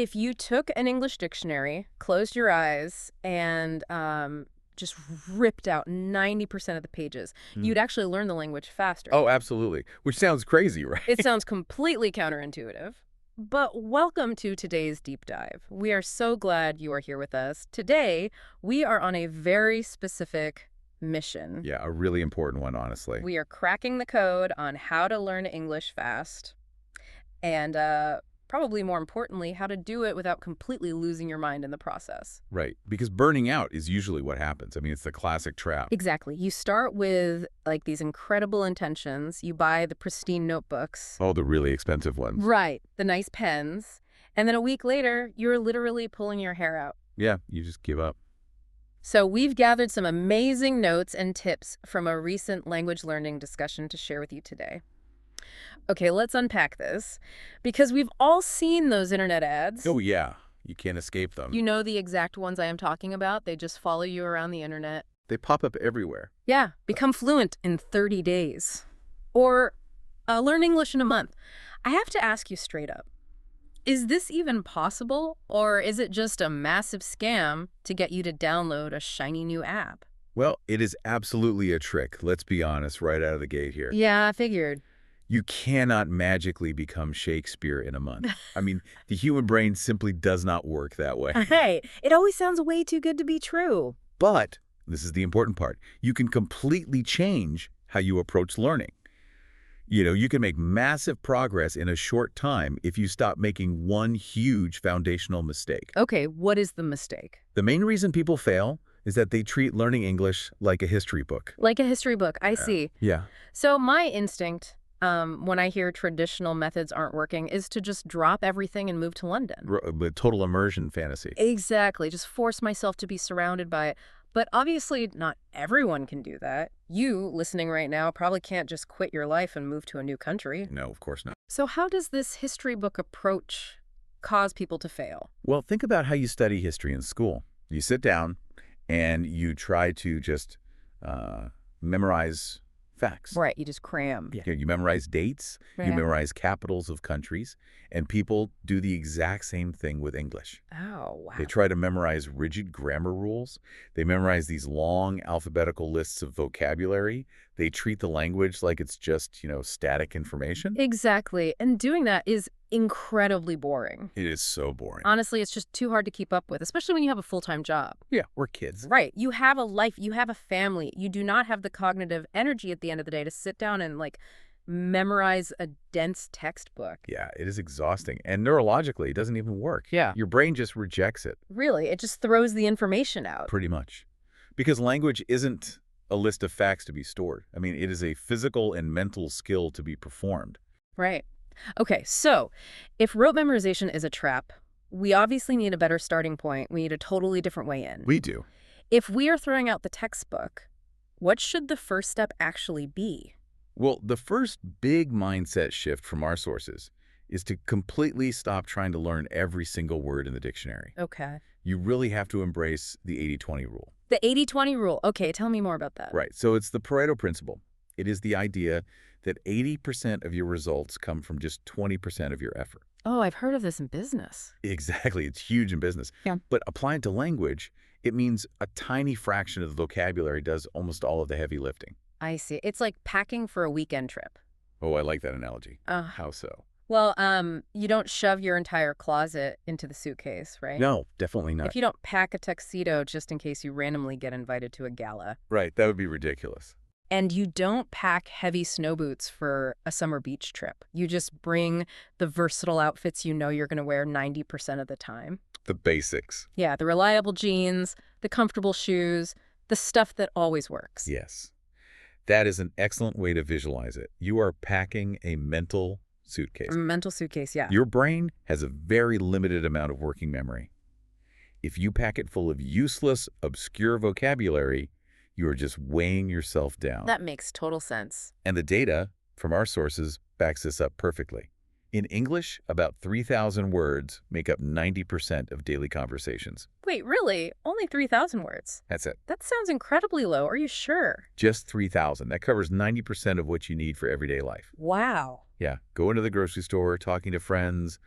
If you took an English dictionary, closed your eyes, and just ripped out 90% of the pages, you'd actually learn the language faster. Oh, absolutely. Which sounds crazy, right? It sounds completely counterintuitive. But welcome to today's deep dive. We are so glad you are here with us. Today, we are on a very specific mission. Yeah, a really important one, honestly. We are cracking the code on how to learn English fast. And probably more importantly, how to do it without completely losing your mind in the process. Right, because burning out is usually what happens. I mean, it's the classic trap. Exactly. You start with like these incredible intentions. You buy the pristine notebooks. Oh, the really expensive ones. Right. The nice pens. And then a week later, you're literally pulling your hair out. Yeah, you just give up. So we've gathered some amazing notes and tips from a recent language learning discussion to share with you today. Okay, let's unpack this, because we've all seen those internet ads. Oh, yeah. You can't escape them. You know the exact ones I am talking about. They just follow you around the internet. They pop up everywhere. Yeah, become fluent in 30 days. Or learn English in a month. I have to ask you straight up, is this even possible? Or is it just a massive scam to get you to download a shiny new app? Well, it is absolutely a trick. Let's be honest, right out of the gate here. Yeah, I figured. You cannot magically become Shakespeare in a month. I mean, the human brain simply does not work that way. Hey, it always sounds way too good to be true. But, this is the important part, you can completely change how you approach learning. You know, you can make massive progress in a short time if you stop making one huge foundational mistake. Okay, what is the mistake? The main reason people fail is that they treat learning English like a history book. Like a history book, I see. Yeah. So my instinct, when I hear traditional methods aren't working, is to just drop everything and move to London. With total immersion fantasy. Exactly. Just force myself to be surrounded by it. But obviously, not everyone can do that. You, listening right now, probably can't just quit your life and move to a new country. No, of course not. So how does this history book approach cause people to fail? Well, think about how you study history in school. You sit down and you try to just memorize facts. Right, you just cram. Yeah. You memorize dates, you memorize capitals of countries, and people do the exact same thing with English. Oh, wow. They try to memorize rigid grammar rules. They memorize these long alphabetical lists of vocabulary. They treat the language like it's just, static information. Exactly. And doing that is incredibly boring. It is so boring. Honestly, it's just too hard to keep up with, especially when you have a full-time job. Yeah, we're kids. Right. You have a life. You have a family. You do not have the cognitive energy at the end of the day to sit down and, memorize a dense textbook. Yeah, it is exhausting. And neurologically, it doesn't even work. Yeah. Your brain just rejects it. Really? It just throws the information out. Pretty much. Because language isn't a list of facts to be stored. I mean, it is a physical and mental skill to be performed. Right. Okay, so if rote memorization is a trap, we obviously need a better starting point. We need a totally different way in. We do. If we are throwing out the textbook, what should the first step actually be? Well, the first big mindset shift from our sources is to completely stop trying to learn every single word in the dictionary. Okay. You really have to embrace the 80-20 rule. The 80-20 rule. Okay, tell me more about that. Right. So it's the Pareto principle. It is the idea that 80% of your results come from just 20% of your effort. Oh, I've heard of this in business. Exactly. It's huge in business. Yeah. But applied to language, it means a tiny fraction of the vocabulary does almost all of the heavy lifting. I see. It's like packing for a weekend trip. Oh, I like that analogy. How so? Well, you don't shove your entire closet into the suitcase, right? No, definitely not. If you don't pack a tuxedo just in case you randomly get invited to a gala. Right, that would be ridiculous. And you don't pack heavy snow boots for a summer beach trip. You just bring the versatile outfits you know you're going to wear 90% of the time. The basics. Yeah, the reliable jeans, the comfortable shoes, the stuff that always works. Yes. That is an excellent way to visualize it. You are packing a mental suitcase. A mental suitcase, yeah. Your brain has a very limited amount of working memory. If you pack it full of useless, obscure vocabulary, you are just weighing yourself down. That makes total sense. And the data from our sources backs this up perfectly. In English, about 3,000 words make up 90% of daily conversations. Wait, really? Only 3,000 words? That's it. That sounds incredibly low. Are you sure? Just 3,000. That covers 90% of what you need for everyday life. Wow. Yeah. Go into the grocery store, talking to friends,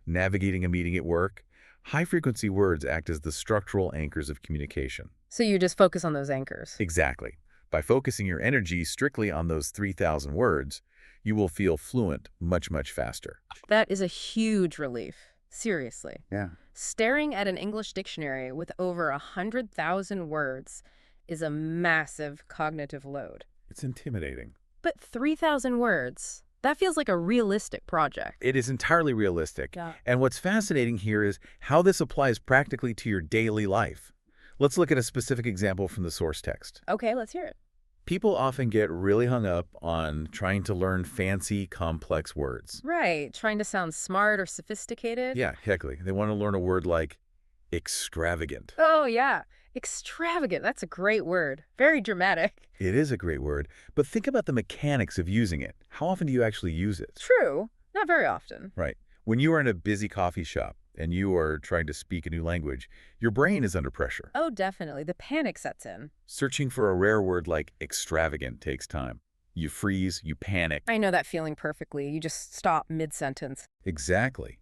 navigating a meeting at work. High-frequency words act as the structural anchors of communication. So you just focus on those anchors. Exactly. By focusing your energy strictly on those 3,000 words, you will feel fluent much, much faster. That is a huge relief. Seriously. Yeah. Staring at an English dictionary with over 100,000 words is a massive cognitive load. It's intimidating. But 3,000 words, that feels like a realistic project. It is entirely realistic. Yeah. And what's fascinating here is how this applies practically to your daily life. Let's look at a specific example from the source text. Okay, let's hear it. People often get really hung up on trying to learn fancy, complex words. Right, trying to sound smart or sophisticated. Yeah, heckly. They want to learn a word like extravagant. Oh, yeah. Extravagant. That's a great word. Very dramatic. It is a great word, but think about the mechanics of using it. How often do you actually use it? True. Not very often. Right. When you are in a busy coffee shop and you are trying to speak a new language, your brain is under pressure. Oh, definitely. The panic sets in. Searching for a rare word like extravagant takes time. You freeze, you panic. I know that feeling perfectly. You just stop mid-sentence. Exactly.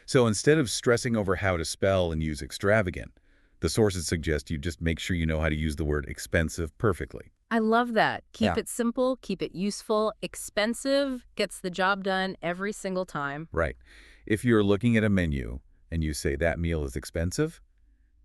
So instead of stressing over how to spell and use extravagant, the sources suggest you just make sure you know how to use the word expensive perfectly. I love that. Keep Yeah. it simple, keep it useful. Expensive gets the job done every single time. Right. If you're looking at a menu and you say that meal is expensive,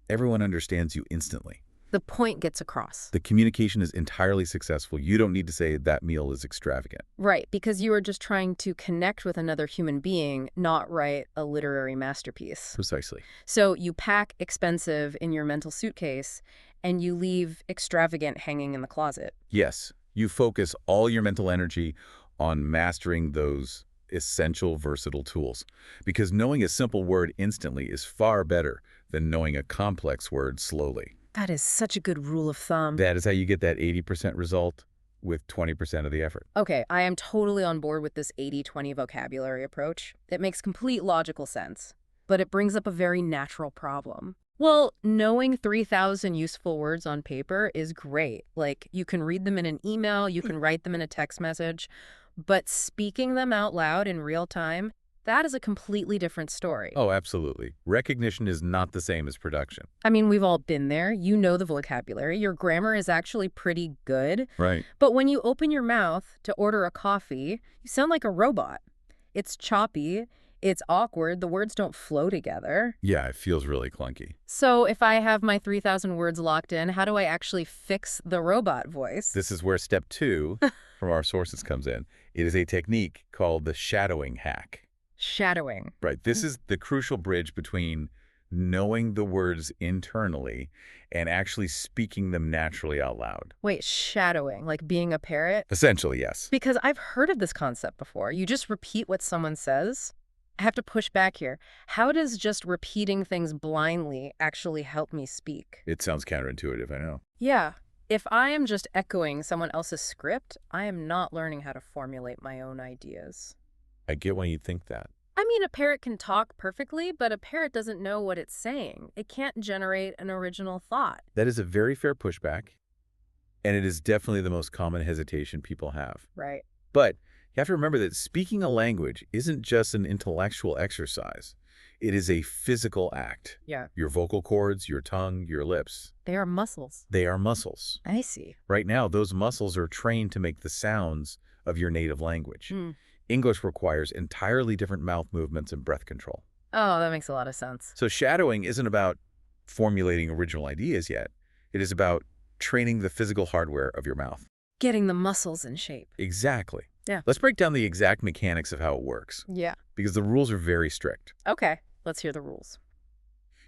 everyone understands you instantly. The point gets across. The communication is entirely successful. You don't need to say that meal is extravagant. Right, because you are just trying to connect with another human being, not write a literary masterpiece. Precisely. So you pack expensive in your mental suitcase, and you leave extravagant hanging in the closet. Yes, you focus all your mental energy on mastering those essential versatile tools, because knowing a simple word instantly is far better than knowing a complex word slowly. That is such a good rule of thumb. That is how you get that 80% result with 20% of the effort. Okay, I am totally on board with this 80-20 vocabulary approach. It makes complete logical sense, but it brings up a very natural problem. Well, knowing 3,000 useful words on paper is great. Like, you can read them in an email, you can write them in a text message, but speaking them out loud in real time, that is a completely different story. Oh, absolutely. Recognition is not the same as production. I mean, we've all been there. You know the vocabulary. Your grammar is actually pretty good. Right. But when you open your mouth to order a coffee, you sound like a robot. It's choppy. It's awkward. The words don't flow together. Yeah, it feels really clunky. So if I have my 3,000 words locked in, how do I actually fix the robot voice? This is where step 2 from our sources comes in. It is a technique called the shadowing hack. Shadowing. Right. This is the crucial bridge between knowing the words internally and actually speaking them naturally out loud. Wait, shadowing, like being a parrot? Essentially, yes. Because I've heard of this concept before. You just repeat what someone says. I have to push back here. How does just repeating things blindly actually help me speak? It sounds counterintuitive, I know. Yeah. If I am just echoing someone else's script, I am not learning how to formulate my own ideas. I get why you think that. I mean, a parrot can talk perfectly, but a parrot doesn't know what it's saying. It can't generate an original thought. That is a very fair pushback, and it is definitely the most common hesitation people have. Right. But you have to remember that speaking a language isn't just an intellectual exercise. It is a physical act. Yeah. Your vocal cords, your tongue, your lips. They are muscles. They are muscles. I see. Right now, those muscles are trained to make the sounds of your native language. English requires entirely different mouth movements and breath control. Oh, that makes a lot of sense. So shadowing isn't about formulating original ideas yet. It is about training the physical hardware of your mouth. Getting the muscles in shape. Exactly. Yeah. Let's break down the exact mechanics of how it works, Yeah. because the rules are very strict. Okay. Let's hear the rules.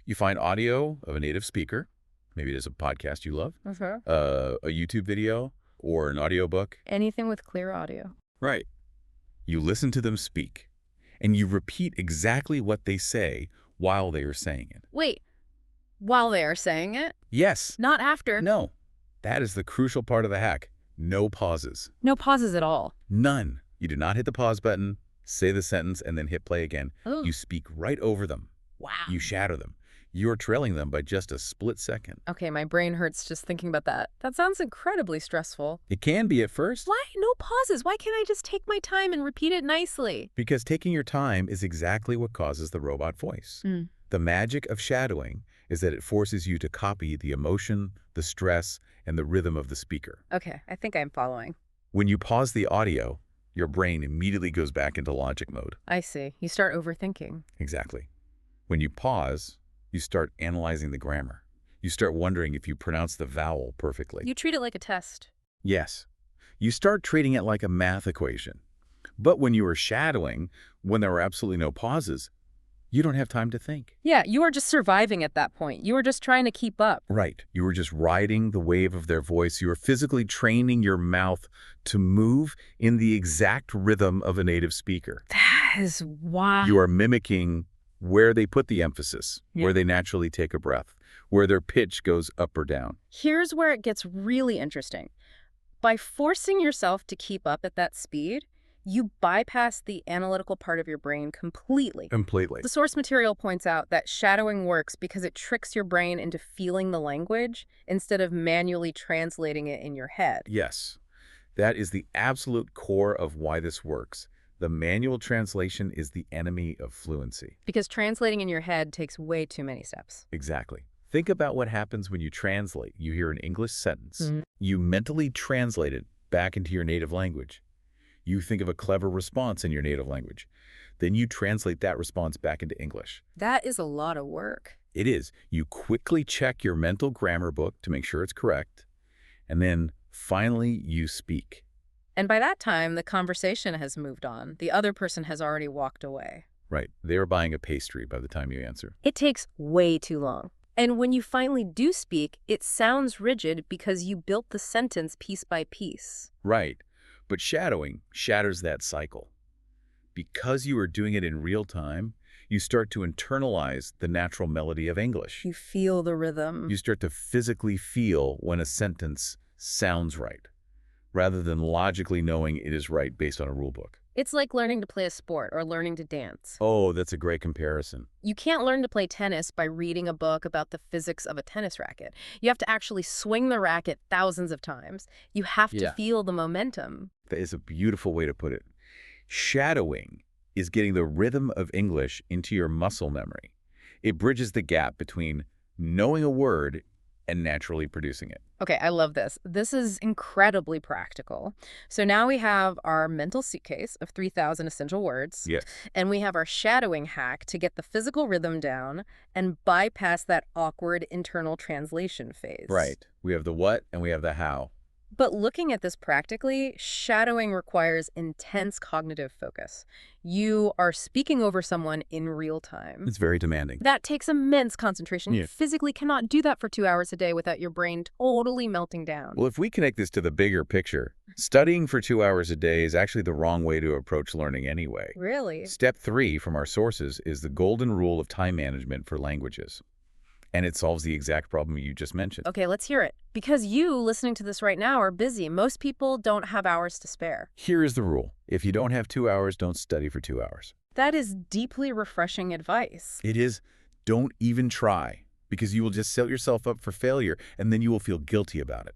You find audio of a native speaker. Maybe it is a podcast you love, a YouTube video, or an audiobook. Anything with clear audio. Right. You listen to them speak, and you repeat exactly what they say while they are saying it. Wait, while they are saying it? Yes. Not after? No. That is the crucial part of the hack. No pauses. No pauses at all. None. You do not hit the pause button, say the sentence, and then hit play again. Ooh. You speak right over them. Wow. You shadow them. You're trailing them by just a split second. Okay, my brain hurts just thinking about that. That sounds incredibly stressful. It can be at first. Why? No pauses. Why can't I just take my time and repeat it nicely? Because taking your time is exactly what causes the robot voice. The magic of shadowing is that it forces you to copy the emotion, the stress, and the rhythm of the speaker. Okay, I think I'm following. When you pause the audio, your brain immediately goes back into logic mode. I see. You start overthinking. Exactly. When you pause, you start analyzing the grammar. You start wondering if you pronounce the vowel perfectly. You treat it like a test. Yes. You start treating it like a math equation. But when you are shadowing, when there are absolutely no pauses, you don't have time to think. Yeah, you are just surviving at that point. You are just trying to keep up. Right. You were just riding the wave of their voice. You are physically training your mouth to move in the exact rhythm of a native speaker. That is wild. You are mimicking where they put the emphasis, where they naturally take a breath, where their pitch goes up or down. Here's where it gets really interesting. By forcing yourself to keep up at that speed, you bypass the analytical part of your brain completely. Completely. The source material points out that shadowing works because it tricks your brain into feeling the language instead of manually translating it in your head. Yes. That is the absolute core of why this works. The manual translation is the enemy of fluency. Because translating in your head takes way too many steps. Exactly. Think about what happens when you translate. You hear an English sentence. You mentally translate it back into your native language. You think of a clever response in your native language. Then you translate that response back into English. That is a lot of work. It is. You quickly check your mental grammar book to make sure it's correct. And then finally you speak. And by that time, the conversation has moved on. The other person has already walked away. Right. They're buying a pastry by the time you answer. It takes way too long. And when you finally do speak, it sounds rigid because you built the sentence piece by piece. Right. But shadowing shatters that cycle. Because you are doing it in real time, you start to internalize the natural melody of English. You feel the rhythm. You start to physically feel when a sentence sounds right, rather than logically knowing it is right based on a rule book. It's like learning to play a sport or learning to dance. Oh, that's a great comparison. You can't learn to play tennis by reading a book about the physics of a tennis racket. You have to actually swing the racket thousands of times. You have to feel the momentum. That is a beautiful way to put it. Shadowing is getting the rhythm of English into your muscle memory. It bridges the gap between knowing a word and naturally producing it. Okay, I love this. This is incredibly practical. So now we have our mental suitcase of 3,000 essential words. Yes. And we have our shadowing hack to get the physical rhythm down and bypass that awkward internal translation phase. Right. We have the what and we have the how. But looking at this practically, shadowing requires intense cognitive focus. You are speaking over someone in real time. It's very demanding. That takes immense concentration. You physically cannot do that for 2 hours a day without your brain totally melting down. Well, if we connect this to the bigger picture, studying for 2 hours a day is actually the wrong way to approach learning anyway. Really? Step 3 from our sources is the golden rule of time management for languages. And it solves the exact problem you just mentioned. Okay, let's hear it. Because you, listening to this right now, are busy. Most people don't have hours to spare. Here is the rule. If you don't have 2 hours, don't study for 2 hours. That is deeply refreshing advice. It is. Don't even try, because you will just set yourself up for failure, and then you will feel guilty about it.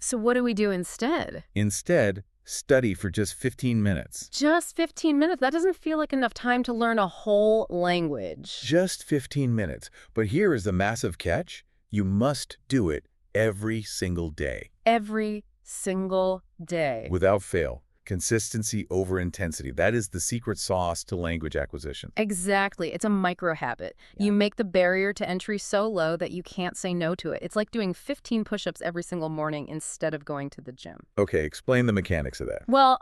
So what do we do instead? Instead, study for just 15 minutes. Just 15 minutes? That doesn't feel like enough time to learn a whole language. Just 15 minutes. But here is the massive catch. You must do it every single day. Every single day. Without fail. Consistency over intensity. That is the secret sauce to language acquisition. Exactly. It's a micro habit. You make the barrier to entry so low that you can't say no to it. It's like doing 15 push-ups every single morning instead of going to the gym. Okay, explain the mechanics of that. Well,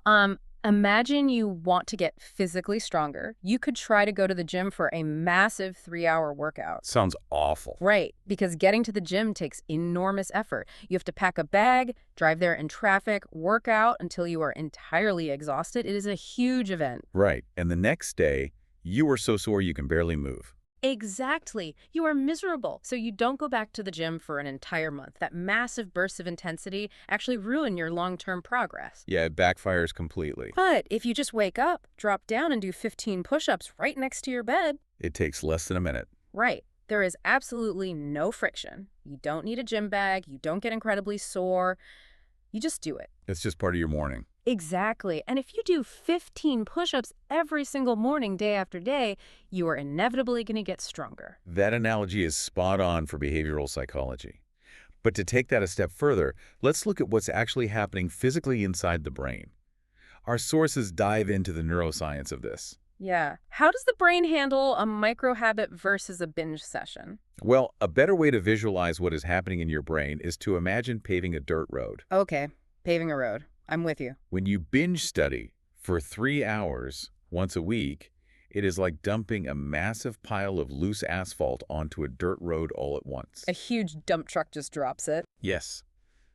imagine you want to get physically stronger. You could try to go to the gym for a massive 3-hour workout. Sounds awful. Right, because getting to the gym takes enormous effort. You have to pack a bag, drive there in traffic, work out until you are entirely exhausted. It is a huge event. Right, and the next day, you are so sore you can barely move. Exactly. You are miserable. So you don't go back to the gym for an entire month. That massive burst of intensity actually ruin your long-term progress. Yeah, it backfires completely. But if you just wake up, drop down and do 15 push-ups right next to your bed. It takes less than a minute. Right. There is absolutely no friction. You don't need a gym bag. You don't get incredibly sore. You just do it. It's just part of your morning. Exactly. And if you do 15 push-ups every single morning, day after day, you are inevitably going to get stronger. That analogy is spot on for behavioral psychology. But to take that a step further, let's look at what's actually happening physically inside the brain. Our sources dive into the neuroscience of this. Yeah. How does the brain handle a micro-habit versus a binge session? Well, a better way to visualize what is happening in your brain is to imagine paving a dirt road. Okay, paving a road. I'm with you. When you binge study for 3 hours once a week, it is like dumping a massive pile of loose asphalt onto a dirt road all at once. A huge dump truck just drops it. Yes.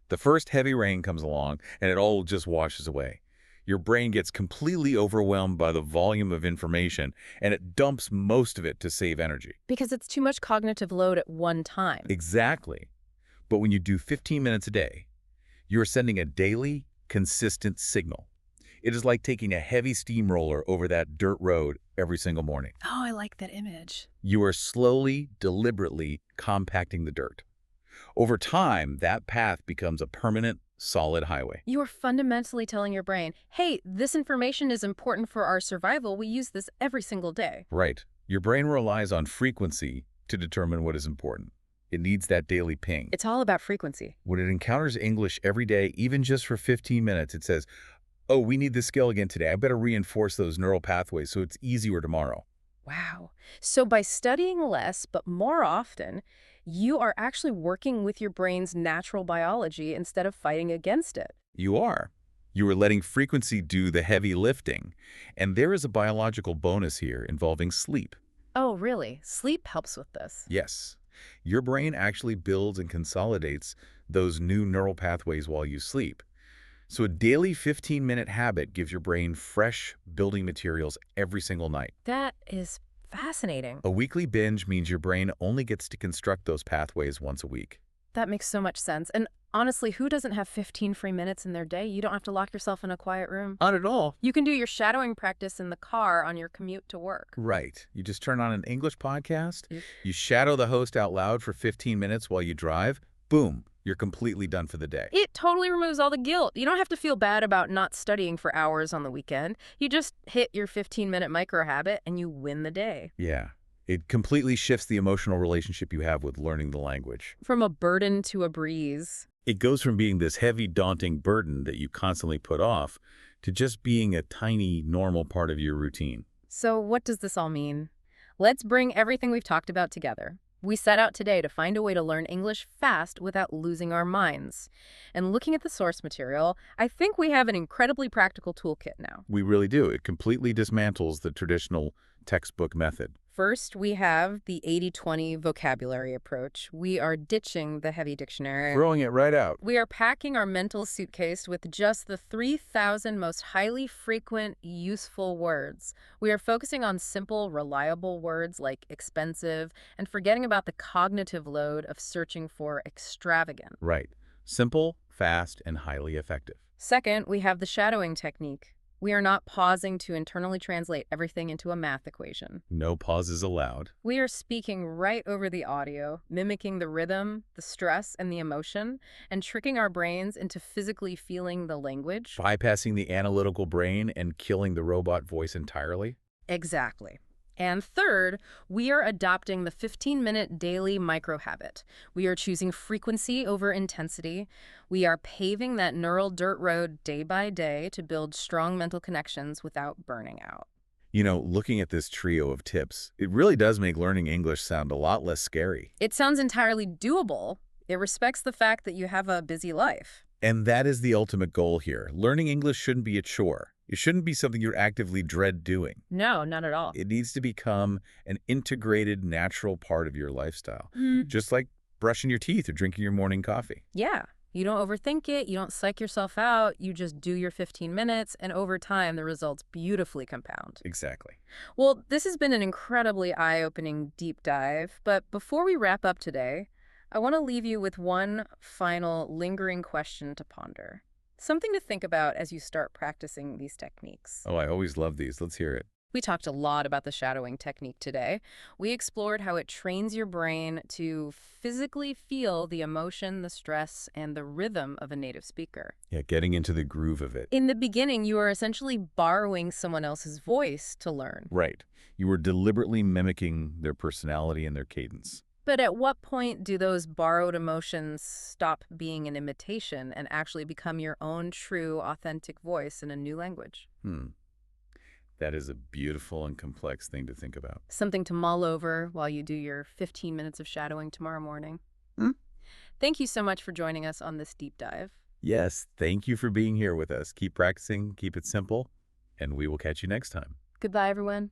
The first heavy rain comes along, and it all just washes away. Your brain gets completely overwhelmed by the volume of information, and it dumps most of it to save energy. Because it's too much cognitive load at one time. Exactly. But when you do 15 minutes a day, you're sending a daily, consistent signal. It is like taking a heavy steamroller over that dirt road every single morning. Oh, I like that image. You are slowly, deliberately compacting the dirt. Over time, that path becomes a permanent, solid highway. You are fundamentally telling your brain, hey, this information is important for our survival. We use this every single day. Right. Your brain relies on frequency to determine what is important. It needs that daily ping. It's all about frequency. When it encounters English every day, even just for 15 minutes, it says, oh, we need this skill again today. I better reinforce those neural pathways so it's easier tomorrow. Wow. So by studying less but more often, you are actually working with your brain's natural biology instead of fighting against it. You are. You are letting frequency do the heavy lifting. And there is a biological bonus here involving sleep. Oh, really? Sleep helps with this. Yes. Your brain actually builds and consolidates those new neural pathways while you sleep. So a daily 15-minute habit gives your brain fresh building materials every single night. That is fascinating. A weekly binge means your brain only gets to construct those pathways once a week. That makes so much sense. And honestly, who doesn't have 15 free minutes in their day? You don't have to lock yourself in a quiet room. Not at all. You can do your shadowing practice in the car on your commute to work. Right. You just turn on an English podcast, Mm. you shadow the host out loud for 15 minutes while you drive, boom, you're completely done for the day. It totally removes all the guilt. You don't have to feel bad about not studying for hours on the weekend. You just hit your 15-minute micro habit and you win the day. Yeah. It completely shifts the emotional relationship you have with learning the language. From a burden to a breeze. It goes from being this heavy, daunting burden that you constantly put off to just being a tiny, normal part of your routine. So what does this all mean? Let's bring everything we've talked about together. We set out today to find a way to learn English fast without losing our minds. And looking at the source material, I think we have an incredibly practical toolkit now. We really do. It completely dismantles the traditional textbook method. First, we have the 80-20 vocabulary approach. We are ditching the heavy dictionary. Throwing it right out. We are packing our mental suitcase with just the 3,000 most highly frequent, useful words. We are focusing on simple, reliable words like expensive and forgetting about the cognitive load of searching for extravagant. Right. Simple, fast, and highly effective. Second, we have the shadowing technique. We are not pausing to internally translate everything into a math equation. No pauses allowed. We are speaking right over the audio, mimicking the rhythm, the stress, and the emotion, and tricking our brains into physically feeling the language. Bypassing the analytical brain and killing the robot voice entirely. Exactly. And third, we are adopting the 15-minute daily micro-habit. We are choosing frequency over intensity. We are paving that neural dirt road day by day to build strong mental connections without burning out. You know, looking at this trio of tips, it really does make learning English sound a lot less scary. It sounds entirely doable. It respects the fact that you have a busy life. And that is the ultimate goal here. Learning English shouldn't be a chore. It shouldn't be something you actively dread doing. No, not at all. It needs to become an integrated, natural part of your lifestyle. Just like brushing your teeth or drinking your morning coffee. Yeah. You don't overthink it. You don't psych yourself out. You just do your 15 minutes, and over time, the results beautifully compound. Exactly. Well, this has been an incredibly eye-opening deep dive, but before we wrap up today, I want to leave you with one final lingering question to ponder. Something to think about as you start practicing these techniques. Oh, I always love these. Let's hear it. We talked a lot about the shadowing technique today. We explored how it trains your brain to physically feel the emotion, the stress, and the rhythm of a native speaker. Yeah, getting into the groove of it. In the beginning, you are essentially borrowing someone else's voice to learn. Right. You were deliberately mimicking their personality and their cadence. But at what point do those borrowed emotions stop being an imitation and actually become your own true, authentic voice in a new language? That is a beautiful and complex thing to think about. Something to mull over while you do your 15 minutes of shadowing tomorrow morning. Thank you so much for joining us on this deep dive. Yes, thank you for being here with us. Keep practicing, keep it simple, and we will catch you next time. Goodbye, everyone.